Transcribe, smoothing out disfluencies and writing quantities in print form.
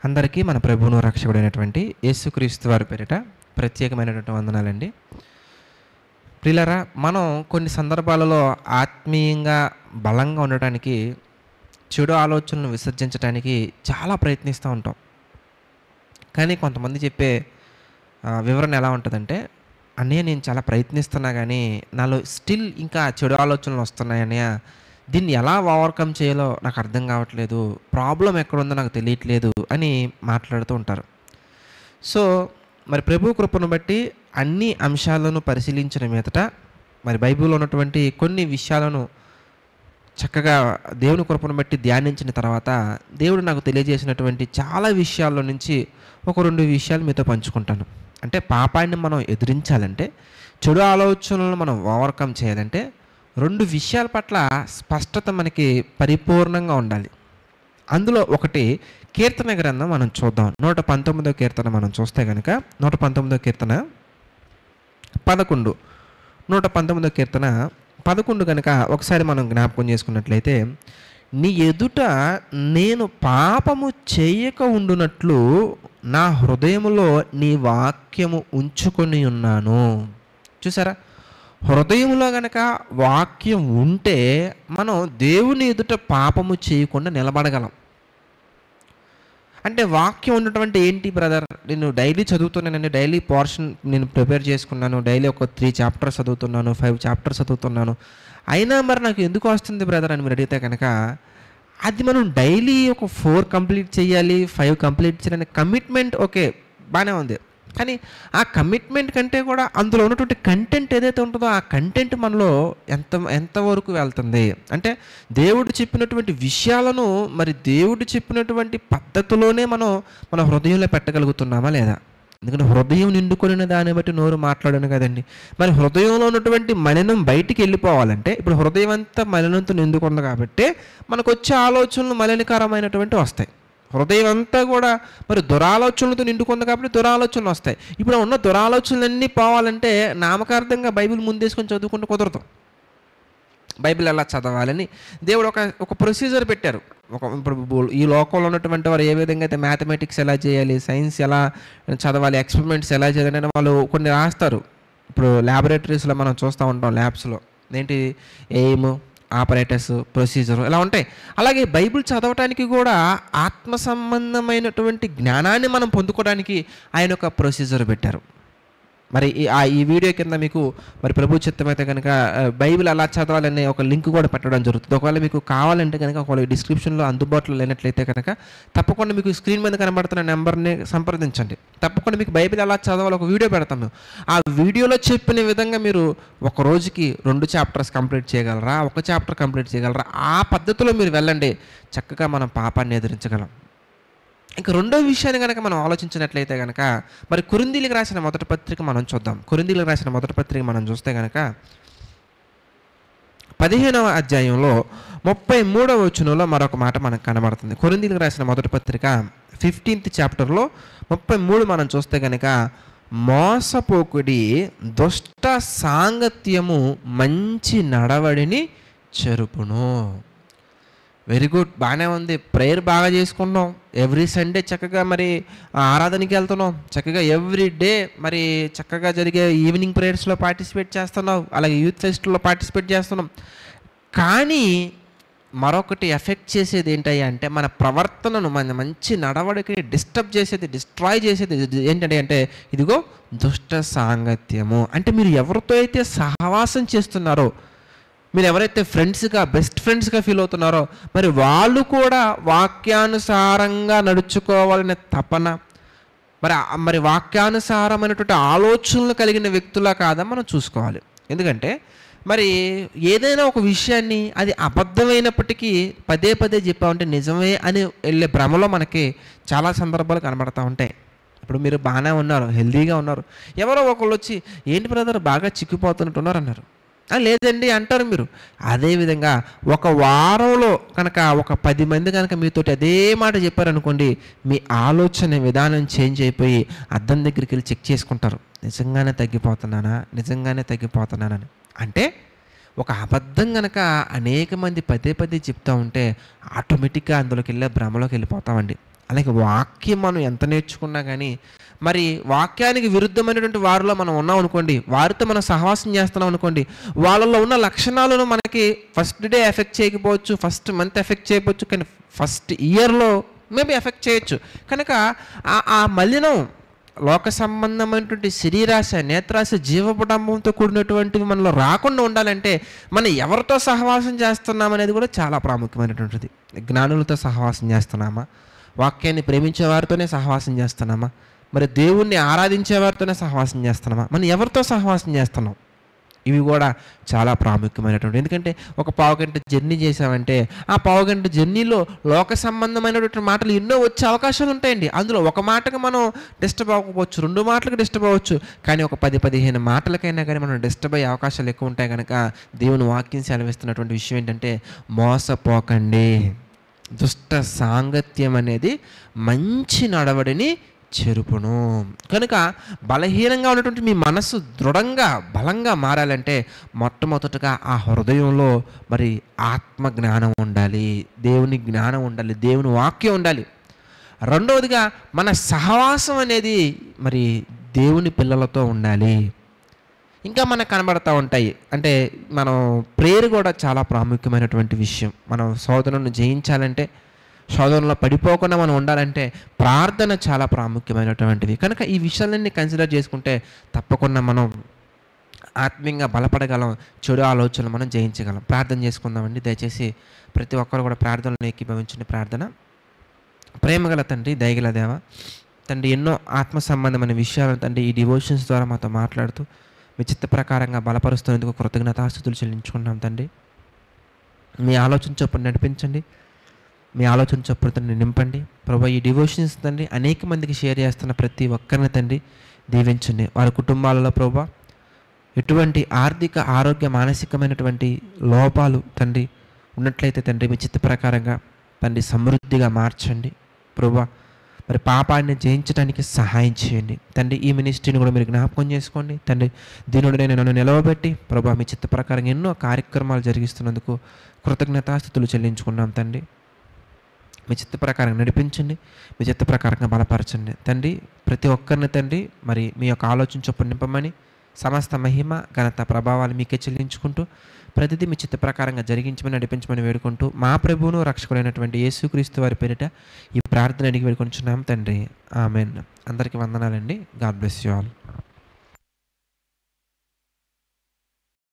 అందరికీ మన ప్రభువును రక్షకుడైనటువంటి యేసుక్రీస్తు వారి పేరిట ప్రత్యేకమైనటువంటి వందనాలండి. ప్రియులారా, మనం కొన్ని సందర్భాలలో ఆత్మీయంగా బలంగా ఉండటానికి చెడు ఆలోచనలను విసర్జించడానికి చాలా ప్రయత్నిస్తూ ఉంటాం. కానీ కొంతమంది చెప్పే వివరణ ఎలా ఉంటుందంటే, అన్నయ్య నేను చాలా ప్రయత్నిస్తున్నా కానీ నాలో స్టిల్ ఇంకా చెడు ఆలోచనలు వస్తున్నాయి అన్నయ్య, దీన్ని ఎలా ఓవర్కమ్ చేయాలో నాకు అర్థం కావట్లేదు, ప్రాబ్లం ఎక్కడుందో నాకు తెలియట్లేదు అని మాట్లాడుతూ ఉంటారు. సో మరి ప్రభు కృపను బట్టి అన్ని అంశాలను పరిశీలించిన మీదట మరి బైబిల్లో ఉన్నటువంటి కొన్ని విషయాలను చక్కగా దేవుని కృపను బట్టి ధ్యానించిన తర్వాత దేవుడు నాకు తెలియజేసినటువంటి చాలా విషయాల్లో నుంచి ఒక 2 విషయాలు మీతో పంచుకుంటాను. అంటే పాపాన్ని మనం ఎదిరించాలంటే, చెడు ఆలోచనలను మనం ఓవర్కమ్ చేయాలంటే 2 విషయాల పట్ల స్పష్టత మనకి పరిపూర్ణంగా ఉండాలి. అందులో ఒకటి కీర్తన గ్రంథం మనం చూద్దాం. 119వ కీర్తన మనం చూస్తే కనుక 119వ కీర్తన 11, 119వ కీర్తన 11 కనుక ఒకసారి మనం జ్ఞాపకం చేసుకున్నట్లయితే, నీ ఎదుట నేను పాపము చేయక ఉండునట్లు నా హృదయములో నీ వాక్యము ఉంచుకొని ఉన్నాను. చూసారా, హృదయంలో గనక వాక్యం ఉంటే మనం దేవుని ఎదుట పాపము చేయకుండా నిలబడగలం. అంటే వాక్యం ఉన్నటువంటి ఏంటి బ్రదర్, నేను డైలీ చదువుతున్నానండి, డైలీ పోర్షన్ నేను ప్రిపేర్ చేసుకున్నాను, డైలీ ఒక 3 చాప్టర్స్ చదువుతున్నాను, 5 చాప్టర్స్ చదువుతున్నాను, అయినా మరి నాకు ఎందుకు వస్తుంది బ్రదర్ అని మీరు అడిగితే కనుక, అది మనం డైలీ ఒక 4 కంప్లీట్ చేయాలి, 5 కంప్లీట్ చేయాలని కమిట్మెంట్ ఓకే బాగానే ఉంది. కానీ ఆ కమిట్మెంట్ కంటే కూడా అందులో ఉన్నటువంటి కంటెంట్ ఏదైతే ఉంటుందో ఆ కంటెంట్ మనలో ఎంతవరకు వెళ్తుంది అంటే, దేవుడు చెప్పినటువంటి విషయాలను మరి దేవుడు చెప్పినటువంటి పద్ధతిలోనే మన హృదయంలో పెట్టగలుగుతున్నామా లేదా? ఎందుకంటే హృదయం నిండుకొనిన దాన్ని బట్టి నోరు మాట్లాడను కదండి. మరి హృదయంలో ఉన్నటువంటి మలినం బయటికి వెళ్ళిపోవాలంటే, ఇప్పుడు హృదయం అంతా మలినంతో నిండుకుంది కాబట్టి మనకు వచ్చే ఆలోచనలు మలినకరమైనటువంటి వస్తాయి. హృదయం అంతా కూడా మరి దురాలోచనలతో నిండుకుంది కాబట్టి దురాలోచనలు వస్తాయి. ఇప్పుడు ఉన్న దురాలోచనలన్నీ పోవాలంటే నామకార్థంగా బైబిల్ ముందేసుకొని చదువుకుంటూ కుదరదు. బైబిల్ ఎలా చదవాలని దేవుడు ఒక ప్రొసీజర్ పెట్టారు. ఇప్పుడు ఈ లోకంలో ఉన్నటువంటి వారు ఏ విధంగా అయితే మ్యాథమెటిక్స్ ఎలా చేయాలి, సైన్స్ ఎలా చదవాలి, ఎక్స్పెరిమెంట్స్ ఎలా చేయాలి అని వాళ్ళు కొన్ని రాస్తారు. ఇప్పుడు ల్యాబొరేటరీస్లో మనం చూస్తూ ఉంటాం, ల్యాబ్స్లో ఏంటి ఎయిమ్, ఆపరేటర్స్, ప్రొసీజర్ ఇలా ఉంటాయి. అలాగే బైబిల్ చదవటానికి కూడా ఆత్మ సంబంధమైనటువంటి జ్ఞానాన్ని మనం పొందుకోవడానికి ఆయన ఒక ప్రొసీజర్ పెట్టారు. మరి ఈ వీడియో కింద మీకు మరి ప్రభు చిత్తమైతే కనుక బైబిల్ అలా చదవాలనే ఒక లింక్ కూడా పెట్టడం జరుగుతుంది. ఒకవేళ మీకు కావాలంటే కనుక ఒకవేళ డిస్క్రిప్షన్లో అందుబాటులో లేనట్లయితే కనుక తప్పకుండా మీకు స్క్రీన్ మీద కనబడుతున్న నెంబర్ని సంప్రదించండి. తప్పకుండా మీకు బైబిల్ ఎలా చదవాలో ఒక వీడియో పెడతాం మేము. ఆ వీడియోలో చెప్పిన విధంగా మీరు ఒక రోజుకి 2 చాప్టర్స్ కంప్లీట్ చేయగలరా, 1 చాప్టర్ కంప్లీట్ చేయగలరా, ఆ పద్ధతిలో మీరు వెళ్ళండి, చక్కగా మనం పాపాన్ని ఎదిరించగలం. ఇంకా 2వ విషయాన్ని కనుక మనం ఆలోచించినట్లయితే కనుక మరి కొరింథీయులకు రాసిన మొదటి పత్రిక మనం చూద్దాం. కొరింథీయులకు రాసిన మొదటి పత్రిక మనం చూస్తే కనుక 15వ అధ్యాయంలో 33వ వచనంలో మరొక మాట మనకు కనబడుతుంది. కొరింథీయులకు రాసిన మొదటి పత్రిక 15th చాప్టర్లో 33 మనం చూస్తే కనుక, మోసపోకుడి, దుష్ట సాంగత్యము మంచి నడవడిని చెరుపును. వెరీ గుడ్, బాగానే ఉంది. ప్రేయర్ బాగా చేసుకున్నాం, ఎవ్రీ సండే చక్కగా మరి ఆరాధనకి వెళ్తున్నాం, చక్కగా ఎవ్రీ డే మరి చక్కగా జరిగే ఈవినింగ్ ప్రేయర్స్లో పార్టిసిపేట్ చేస్తున్నాం, అలాగే యూత్ ఫెస్టివల్లో పార్టిసిపేట్ చేస్తున్నాం. కానీ మరొకటి ఎఫెక్ట్ చేసేది ఏంటయ్యా అంటే, మన ప్రవర్తనను, మన మంచి నడవడికి డిస్టర్బ్ చేసేది, డిస్ట్రాయ్ చేసేది ఏంటంటే అంటే ఇదిగో దుష్ట సాంగత్యము. అంటే మీరు ఎవరితో అయితే సహవాసం చేస్తున్నారో, మీరు ఎవరైతే బెస్ట్ ఫ్రెండ్స్గా ఫీల్ అవుతున్నారో మరి వాళ్ళు కూడా వాక్యానుసారంగా నడుచుకోవాలనే తపన, మరి వాక్యానుసారమైనటువంటి ఆలోచనలు కలిగిన వ్యక్తులా కాదా మనం చూసుకోవాలి. ఎందుకంటే మరి ఏదైనా ఒక విషయాన్ని అది అబద్ధమైనప్పటికీ పదే పదే చెప్పామంటే నిజమే అని వెళ్ళే భ్రమలో మనకి చాలా సందర్భాలు కనబడతా ఉంటాయి. ఇప్పుడు మీరు బాగానే ఉన్నారు, హెల్దీగా ఉన్నారు, ఎవరో ఒకళ్ళు వచ్చి ఏంటి బ్రదర్ బాగా చిక్కిపోతున్నట్టున్నారు అన్నారు, లేదండి అంటారు మీరు. అదేవిధంగా ఒక వారంలో కనుక ఒక 10 మంది కనుక మీతోటి అదే మాట చెప్పారనుకోండి, మీ ఆలోచన విధానం చేంజ్ అయిపోయి అద్దం దగ్గరికి వెళ్ళి చెక్ చేసుకుంటారు, నిజంగానే తగ్గిపోతున్నానా, నిజంగానే తగ్గిపోతున్నానని. అంటే ఒక అబద్ధం గనక అనేక మంది పదే పదే చెప్తూ ఉంటే ఆటోమేటిక్గా అందులోకి వెళ్ళే భ్రమలోకి వెళ్ళిపోతామండి. అలాగే వాక్యం మనం ఎంత నేర్చుకున్నా కానీ మరి వాక్యానికి విరుద్ధమైనటువంటి వారిలో మనం ఉన్నాం అనుకోండి, వారితో మనం సహవాసం చేస్తున్నాం అనుకోండి, వాళ్ళలో ఉన్న లక్షణాలను మనకి ఫస్ట్ డే ఎఫెక్ట్ చేయకపోవచ్చు, ఫస్ట్ మంత్ ఎఫెక్ట్ చేయకపోవచ్చు, కానీ ఫస్ట్ ఇయర్లో మేబీ ఎఫెక్ట్ చేయొచ్చు. కనుక ఆ మలినం లోక సంబంధమైనటువంటి శరీరాశ, నేత్రాశ, జీవపడంబంతో కూడినటువంటివి మనలో రాకుండా ఉండాలంటే మనం ఎవరితో సహవాసం చేస్తున్నాం అనేది కూడా చాలా ప్రాముఖ్యమైనటువంటిది. జ్ఞానులతో సహవాసం చేస్తున్నామా? వాక్యాన్ని ప్రేమించే వారితోనే సహవాసం చేస్తున్నామా? మరి దేవుణ్ణి ఆరాధించే వారితోనే సహవాసం చేస్తున్నామా? మనం ఎవరితో సహవాసం చేస్తున్నాం? ఇవి కూడా చాలా ప్రాముఖ్యమైనటువంటి. ఎందుకంటే ఒక పావుగంట జర్నీ చేసామంటే ఆ పావుగంట జర్నీలో లోక సంబంధమైనటువంటి మాటలు ఎన్నో వచ్చే అవకాశాలు ఉంటాయండి. అందులో ఒక మాటకు మనం డిస్టర్బ్ అవ్వకపోవచ్చు, 2 మాటలకు డిస్టర్బ్ అవ్వచ్చు, కానీ ఒక 10-15 మాటలకైనా కానీ మనం డిస్టర్బ్ అయ్యే అవకాశాలు ఎక్కువ ఉంటాయి. కనుక దేవుని వాక్యం సెలవిస్తున్నటువంటి విషయం ఏంటంటే మోసపోకండి. దుష్ట సాంగత్యం అనేది మంచి నడవడిని చెరుపును. కనుక బలహీనంగా ఉన్నటువంటి మీ మనస్సు దృఢంగా బలంగా మారాలంటే మొట్టమొదటగా ఆ హృదయంలో మరి ఆత్మ జ్ఞానం ఉండాలి, దేవుని జ్ఞానం ఉండాలి, దేవుని వాక్యం ఉండాలి. రెండవదిగా మన సహవాసం అనేది మరి దేవుని పిల్లలతో ఉండాలి. ఇంకా మనకు కనబడతా ఉంటాయి. అంటే మనం ప్రేయర్ కూడా చాలా ప్రాముఖ్యమైనటువంటి విషయం. మనం శోధనను జయించాలంటే, శోధనలో పడిపోకుండా మనం ఉండాలంటే ప్రార్థన చాలా ప్రాముఖ్యమైనటువంటిది. కనుక ఈ విషయాలన్నీ కన్సిడర్ చేసుకుంటే తప్పకుండా మనం ఆత్మీయంగా బలపడగలం, చెడు ఆలోచనలు మనం జయించగలం. ప్రార్థన చేసుకుందామండి. దయచేసి ప్రతి ఒక్కరు కూడా ప్రార్థనలో ఏకీభవించండి. ప్రార్థన. ప్రేమగల తండ్రి, దయగల దేవ తండ్రి, ఎన్నో ఆత్మ సంబంధమైన విషయాలను తండ్రి ఈ డివోషన్స్ ద్వారా మాతో మాట్లాడుతూ మీ చిత్త ప్రకారంగా బలపరుస్తున్నందుకు కృతజ్ఞతాస్తుతులు చెల్లించుకుంటున్నాం తండ్రి. మీ ఆలోచన చొప్పున నడిపించండి, మీ ఆలోచన చొప్పున తండ్రి నింపండి ప్రభా. ఈ డివోషన్స్ తండ్రి అనేక మందికి షేర్ చేస్తున్న ప్రతి ఒక్కరిని తండ్రి దీవించండి. వారి కుటుంబాలలో ప్రభా ఎటువంటి ఆర్థిక, ఆరోగ్య, మానసికమైనటువంటి లోపాలు తండ్రి ఉన్నట్లయితే తండ్రి మీ చిత్త ప్రకారంగా తండ్రి సమృద్ధిగా మార్చండి ప్రభా. మరి పాపాన్ని జయించడానికి సహాయం చేయండి తండ్రి. ఈ మినిస్ట్రీని కూడా మీరు జ్ఞాపకం చేసుకోండి తండ్రి. దీనుడు నేను నన్ను నిలవబెట్టి ప్రభా మీ చిత్త ప్రకారం ఎన్నో కార్యక్రమాలు జరిగిస్తున్నందుకు కృతజ్ఞతాస్తుతులు చెల్లించుకున్నాం తండ్రి. మీ చిత్త ప్రకారం నడిపించండి, మీ చిత్త ప్రకారంగా బలపరచండి తండ్రి. ప్రతి ఒక్కరిని తండ్రి మరి మీ యొక్క ఆలోచన చొప్పున నింపమని సమస్త మహిమ, ఘనత, ప్రభావాలు మీకే చెల్లించుకుంటూ ప్రతిదీ మీ చిత్త ప్రకారంగా జరిగించమని, నడిపించమని వేడుకుంటూ మా ప్రభువును రక్షకుడైనటువంటి యేసుక్రీస్తు వారి పేరిట ఈ ప్రార్థన అడిగి వేడుకొంచున్నాం తండ్రి. ఆమేన్. అందరికీ వందనాలండి. God bless you all.